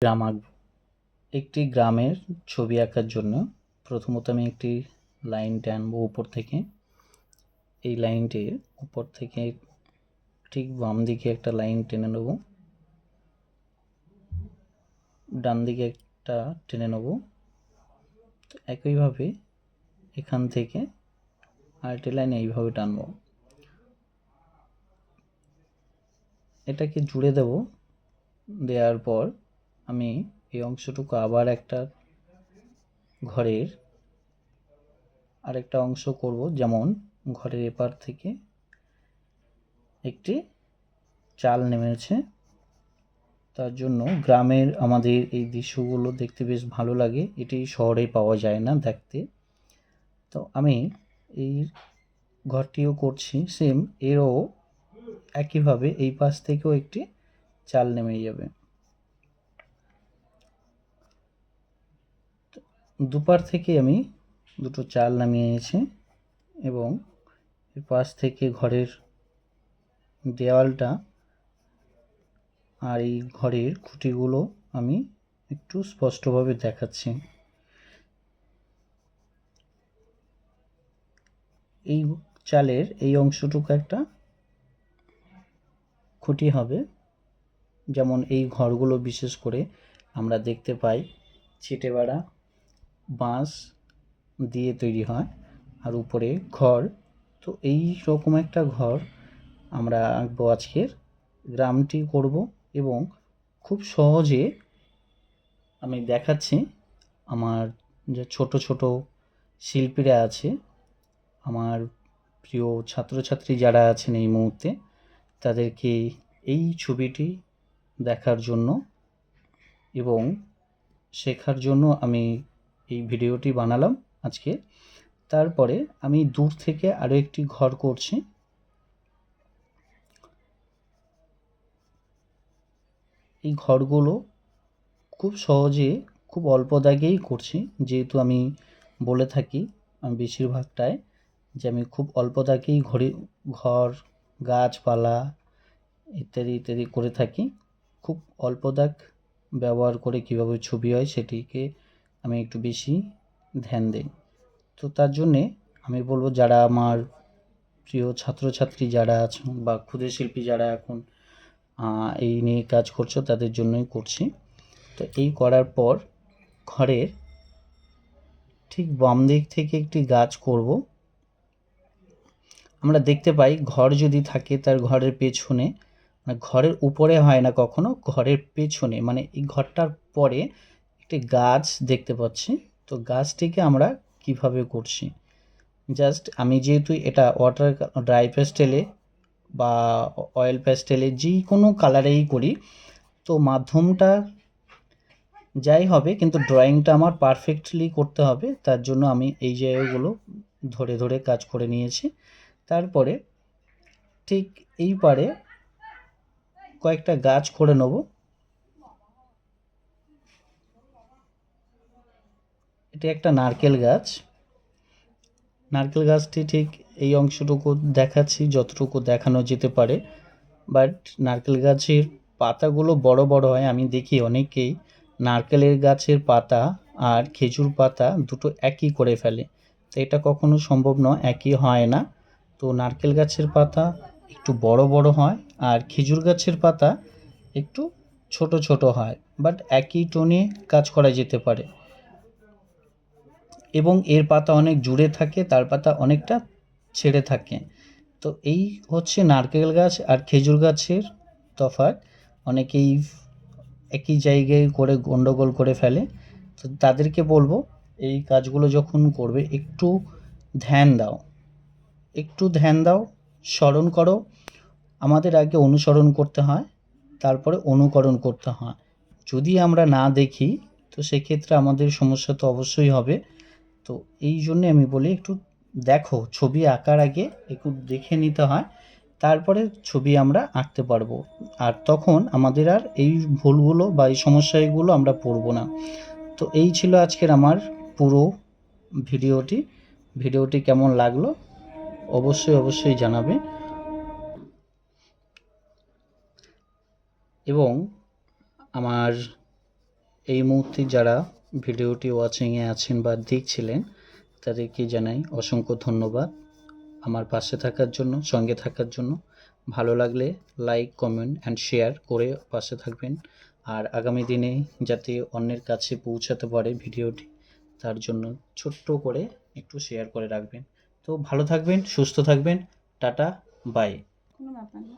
গ্রাম আঁকব। একটি গ্রামের ছবি আঁকার জন্য প্রথমত আমি একটি লাইন টানবো উপর থেকে। এই লাইনটির উপর থেকে ঠিক বাম দিকে একটা লাইন টেনে নেব, ডান দিকে একটা টেনে নেব। একইভাবে এখান থেকে আরেকটি লাইন এইভাবে টানবো, এটাকে জুড়ে দেব। দেওয়ার পর আমি এই অংশটুকু আবার একটা ঘরের আরেকটা অংশ করব, যেমন ঘরের এপার থেকে একটি চাল নেমেছে। তার জন্য গ্রামের আমাদের এই দৃশ্যগুলো দেখতে বেশ ভালো লাগে, এটি শহরে পাওয়া যায় না দেখতে। তো আমি এই ঘরটিও করছি সেম, এরও একইভাবে এই পাশ থেকেও একটি চাল নেমে যাবে। দুপার থেকে আমি দুটো চাল নামিয়ে নিয়েছি এবং এর পাশ থেকে ঘরের দেওয়ালটা আর এই ঘরের খুঁটিগুলো আমি একটু স্পষ্টভাবে দেখাচ্ছি। এই চালের এই অংশটুকু একটা খুঁটি হবে, যেমন এই ঘরগুলো বিশেষ করে আমরা দেখতে পাই ছিটে বেড়া বাঁশ দিয়ে তৈরি হয় আর উপরে ঘর। তো এই রকম একটা ঘর আমরা আঁকবো আজকের, গ্রামটি করব এবং খুব সহজে আমি দেখাচ্ছি। আমার যে ছোট ছোট শিল্পীরা আছে, আমার প্রিয় ছাত্রছাত্রী যারা আছেন এই মুহূর্তে, তাদেরকে এই ছবিটি দেখার জন্য এবং শেখার জন্য আমি এই ভিডিওটি বানালাম আজকে। তারপরে আমি দূর থেকে আরও একটি ঘর করছি। এই ঘরগুলো খুব সহজে খুব অল্প দাগেই করছি, যেহেতু আমি বলে থাকি আমি বেশিরভাগটায় যে আমি খুব অল্প দাগেই ঘর গাছপালা ইত্যাদি ইত্যাদি করে থাকি। খুব অল্প দাগ ব্যবহার করে কীভাবে ছবি হয় সেটিকে আমি একটু বেশি ধ্যান দিই। তো তার জন্যে আমি বলবো, যারা আমার প্রিয় ছাত্রছাত্রী যারা আছেন বা ক্ষুদে শিল্পী যারা এখন এই নিয়ে কাজ করছো, তাদের জন্যই করছি। তো এই করার পর ঘরের ঠিক বাম দিক থেকে একটি গাছ করব। আমরা দেখতে পাই ঘর যদি থাকে তার ঘরের পেছনে, মানে ঘরের উপরে হয় না কখনো, ঘরের পেছনে মানে এই ঘরটার পরে একটি গাছ দেখতে পাচ্ছি। তো গাছটিকে আমরা কিভাবে করছি, জাস্ট আমি যেহেতু এটা ওয়াটার ড্রাই প্যাস্টেলে বা অয়েল প্যাস্টেলে যে কোনো কালারেই করি, তো মাধ্যমটা যাই হবে কিন্তু ড্রয়িংটা আমার পারফেক্টলি করতে হবে। তার জন্য আমি এই জায়গাগুলো ধরে ধরে কাজ করে নিয়েছি। তারপরে ঠিক এই পারে কয়েকটা গাছ করে নেব। এটি একটা নারকেল গাছ। নারকেল গাছটি ঠিক এই অংশটুকু দেখাচ্ছি যতটুকু দেখানো যেতে পারে, বাট নারকেল গাছের পাতাগুলো বড় বড় হয়। আমি দেখি অনেকেই নারকেলের গাছের পাতা আর খেজুর পাতা দুটো একই করে ফেলে, তো এটা কখনো সম্ভব নয়, একই হয় না। তো নারকেল গাছের পাতা একটু বড় বড় হয় আর খেজুর গাছের পাতা একটু ছোট ছোট হয়, বাট একই টোনে কাজ করা যেতে পারে এবং এর পাতা অনেক জুড়ে থাকে, তার পাতা অনেকটা ছেড়ে থাকে। তো এই হচ্ছে নারকেল গাছ আর খেজুর গাছের তফাৎ। অনেকেই একই জায়গায় করে গন্ডগোল করে ফেলে। তো তাদেরকে বলবো, এই কাজগুলো যখন করবে একটু ধ্যান দাও, একটু ধ্যান দাও, স্মরণ করো। আমাদের আগে অনুসরণ করতে হয়, তারপরে অনুকরণ করতে হয়। যদি আমরা না দেখি তো সেক্ষেত্রে আমাদের সমস্যা তো অবশ্যই হবে। তো এই জন্যে আমি বলি একটু দেখো, ছবি আঁকার আগে একটু দেখে নিতে হয়, তারপরে ছবি আমরা আঁকতে পারবো। আর তখন আমাদের আর এই ভুলগুলো বা এই সমস্যাগুলো আমরা পড়বো না। তো এই ছিল আজকের আমার পুরো ভিডিওটি। ভিডিওটি কেমন লাগলো অবশ্যই অবশ্যই জানাবে এবং আমার এই মুহূর্তে যারা ভিডিওটি ওয়াচিংয়ে আছেন বা দেখছিলেন তাদেরকে জানাই অসংখ্য ধন্যবাদ আমার পাশে থাকার জন্য, সঙ্গে থাকার জন্য। ভালো লাগলে লাইক, কমেন্ট অ্যান্ড শেয়ার করে পাশে থাকবেন। আর আগামী দিনে যাতে অন্যের কাছে পৌঁছাতে পারে ভিডিওটি, তার জন্য ছোট্ট করে একটু শেয়ার করে রাখবেন। তো ভালো থাকবেন, সুস্থ থাকবেন। Tata, bye. কোনো ব্যাপার না।